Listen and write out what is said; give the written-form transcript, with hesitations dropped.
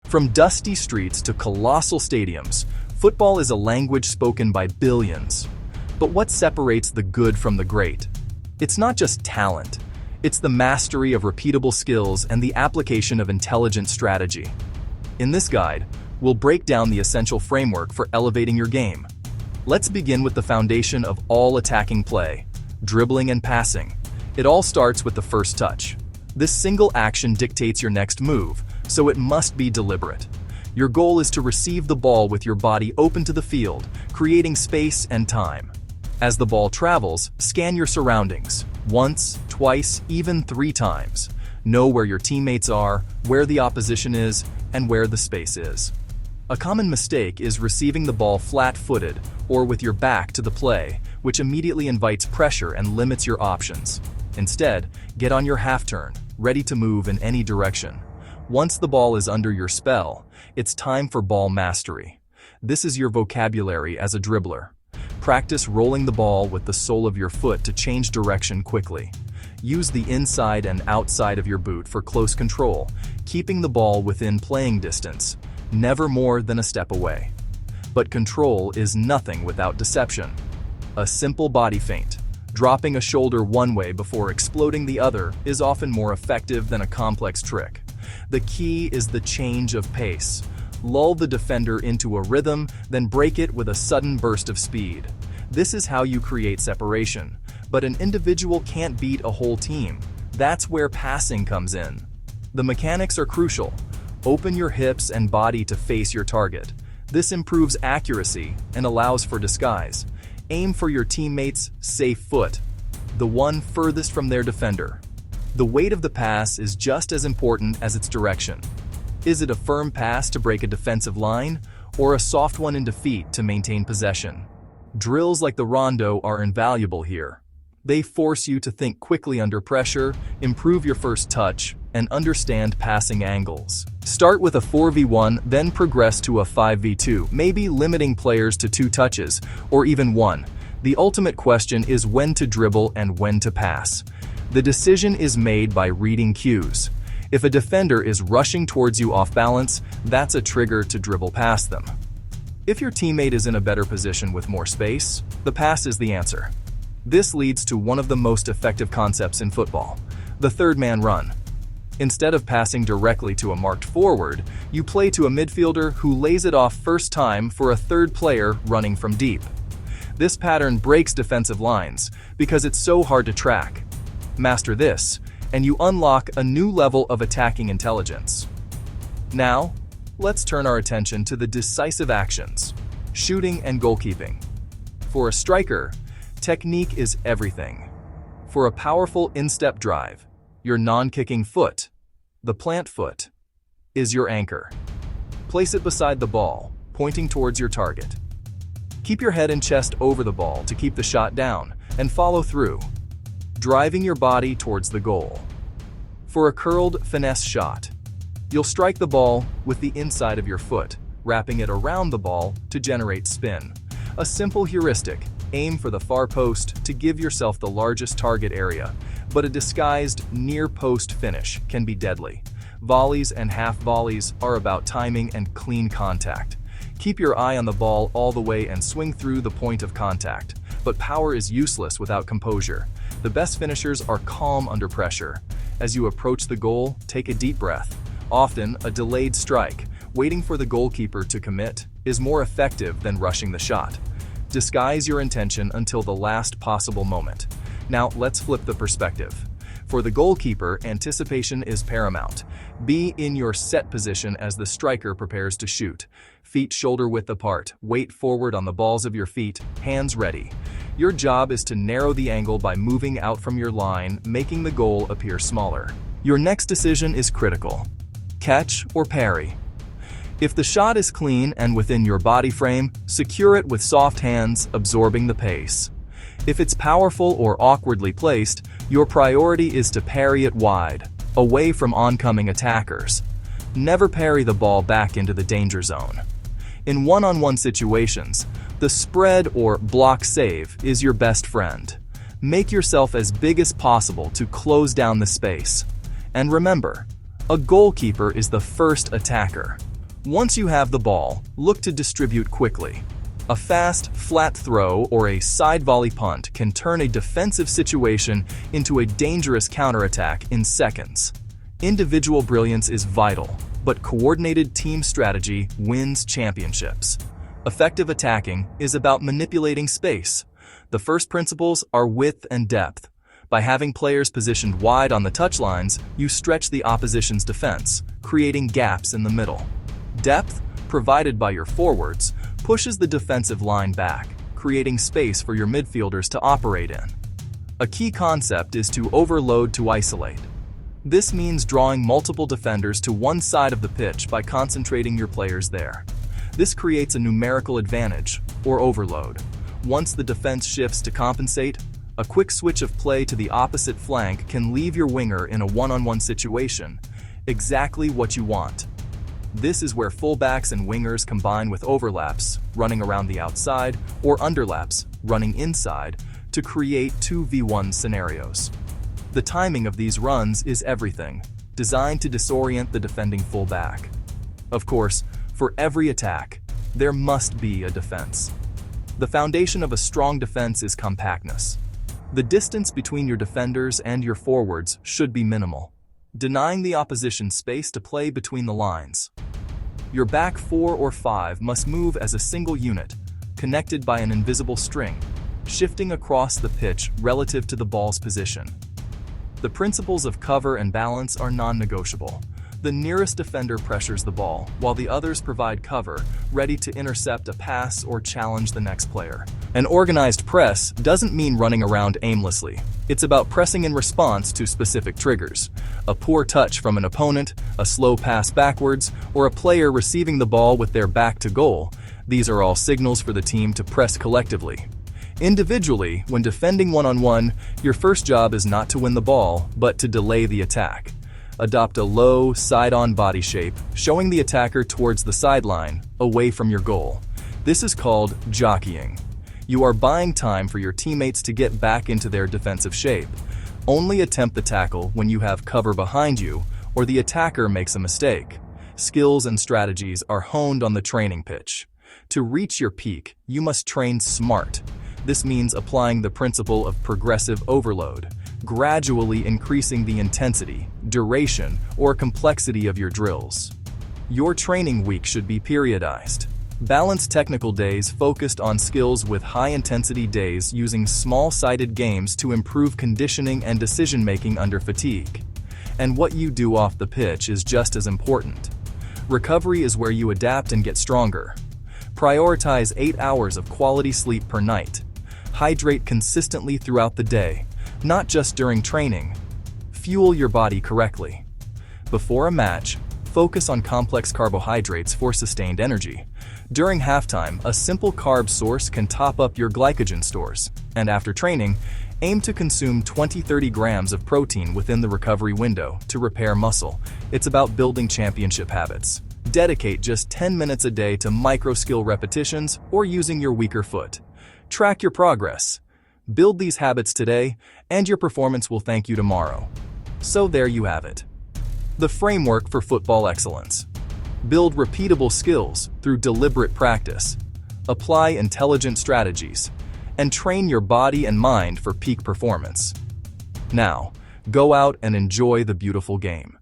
From dusty streets to colossal stadiums, football is a language spoken by billions. But what separates the good from the great? It's not just talent. It's the mastery of repeatable skills and the application of intelligent strategy. In this guide, we'll break down the essential framework for elevating your game. Let's begin with the foundation of all attacking play, dribbling and passing. It all starts with the first touch. This single action dictates your next move, so it must be deliberate. Your goal is to receive the ball with your body open to the field, creating space and time. As the ball travels, scan your surroundings, once, twice, even 3 times. Know where your teammates are, where the opposition is, and where the space is. A common mistake is receiving the ball flat-footed or with your back to the play, which immediately invites pressure and limits your options. Instead, get on your half-turn, ready to move in any direction. Once the ball is under your spell, it's time for ball mastery. This is your vocabulary as a dribbler. Practice rolling the ball with the sole of your foot to change direction quickly. Use the inside and outside of your boot for close control, keeping the ball within playing distance, never more than a step away. But control is nothing without deception. A simple body feint, dropping a shoulder one way before exploding the other, is often more effective than a complex trick. The key is the change of pace. Lull the defender into a rhythm, then break it with a sudden burst of speed. This is how you create separation. But an individual can't beat a whole team. That's where passing comes in. The mechanics are crucial. Open your hips and body to face your target. This improves accuracy and allows for disguise. Aim for your teammate's safe foot, the one furthest from their defender. The weight of the pass is just as important as its direction. Is it a firm pass to break a defensive line, or a soft one in defeat to maintain possession? Drills like the rondo are invaluable here. They force you to think quickly under pressure, improve your first touch, and understand passing angles. Start with a 4v1, then progress to a 5v2, maybe limiting players to 2 touches, or even 1. The ultimate question is when to dribble and when to pass. The decision is made by reading cues. If a defender is rushing towards you off balance, that's a trigger to dribble past them. If your teammate is in a better position with more space, the pass is the answer. This leads to one of the most effective concepts in football, the third man run. Instead of passing directly to a marked forward, you play to a midfielder who lays it off first time for a third player running from deep. This pattern breaks defensive lines because it's so hard to track. Master this, and you unlock a new level of attacking intelligence. Now, let's turn our attention to the decisive actions, shooting and goalkeeping. For a striker, technique is everything. For a powerful instep drive, your non-kicking foot, the plant foot, is your anchor. Place it beside the ball, pointing towards your target. Keep your head and chest over the ball to keep the shot down, and follow through, driving your body towards the goal. For a curled finesse shot, you'll strike the ball with the inside of your foot, wrapping it around the ball to generate spin. A simple heuristic: aim for the far post to give yourself the largest target area, but a disguised near-post finish can be deadly. Volleys and half volleys are about timing and clean contact. Keep your eye on the ball all the way and swing through the point of contact, but power is useless without composure. The best finishers are calm under pressure. As you approach the goal, take a deep breath. Often, a delayed strike, waiting for the goalkeeper to commit, is more effective than rushing the shot. Disguise your intention until the last possible moment. Now, let's flip the perspective. For the goalkeeper, anticipation is paramount. Be in your set position as the striker prepares to shoot. Feet shoulder-width apart, weight forward on the balls of your feet, hands ready. Your job is to narrow the angle by moving out from your line, making the goal appear smaller. Your next decision is critical. Catch or parry. If the shot is clean and within your body frame, secure it with soft hands, absorbing the pace. If it's powerful or awkwardly placed, your priority is to parry it wide, away from oncoming attackers. Never parry the ball back into the danger zone. In one-on-one situations, the spread or block save is your best friend. Make yourself as big as possible to close down the space. And remember, a goalkeeper is the first attacker. Once you have the ball, look to distribute quickly. A fast, flat throw or a side volley punt can turn a defensive situation into a dangerous counterattack in seconds. Individual brilliance is vital, but coordinated team strategy wins championships. Effective attacking is about manipulating space. The first principles are width and depth. By having players positioned wide on the touchlines, you stretch the opposition's defense, creating gaps in the middle. Depth, provided by your forwards, pushes the defensive line back, creating space for your midfielders to operate in. A key concept is to overload to isolate. This means drawing multiple defenders to one side of the pitch by concentrating your players there. This creates a numerical advantage, or overload. Once the defense shifts to compensate, a quick switch of play to the opposite flank can leave your winger in a one-on-one situation, exactly what you want. This is where fullbacks and wingers combine with overlaps, running around the outside, or underlaps, running inside, to create 2v1 scenarios. The timing of these runs is everything, designed to disorient the defending fullback. Of course, for every attack, there must be a defense. The foundation of a strong defense is compactness. The distance between your defenders and your forwards should be minimal, denying the opposition space to play between the lines. Your back four or five must move as a single unit, connected by an invisible string, shifting across the pitch relative to the ball's position. The principles of cover and balance are non-negotiable. The nearest defender pressures the ball, while the others provide cover, ready to intercept a pass or challenge the next player. An organized press doesn't mean running around aimlessly. It's about pressing in response to specific triggers. A poor touch from an opponent, a slow pass backwards, or a player receiving the ball with their back to goal. These are all signals for the team to press collectively. Individually, when defending one-on-one, your first job is not to win the ball, but to delay the attack. Adopt a low, side-on body shape, showing the attacker towards the sideline, away from your goal. This is called jockeying. You are buying time for your teammates to get back into their defensive shape. Only attempt the tackle when you have cover behind you, or the attacker makes a mistake. Skills and strategies are honed on the training pitch. To reach your peak, you must train smart. This means applying the principle of progressive overload, gradually increasing the intensity, duration, or complexity of your drills. Your training week should be periodized. Balance technical days focused on skills with high-intensity days using small-sided games to improve conditioning and decision-making under fatigue. And what you do off the pitch is just as important. Recovery is where you adapt and get stronger. Prioritize 8 hours of quality sleep per night. Hydrate consistently throughout the day, not just during training. Fuel your body correctly. Before a match, focus on complex carbohydrates for sustained energy. During halftime, a simple carb source can top up your glycogen stores. And after training, aim to consume 20-30 grams of protein within the recovery window to repair muscle. It's about building championship habits. Dedicate just 10 minutes a day to micro-skill repetitions or using your weaker foot. Track your progress. Build these habits today, and your performance will thank you tomorrow. So there you have it. The framework for football excellence. Build repeatable skills through deliberate practice. Apply intelligent strategies, and train your body and mind for peak performance. Now, go out and enjoy the beautiful game.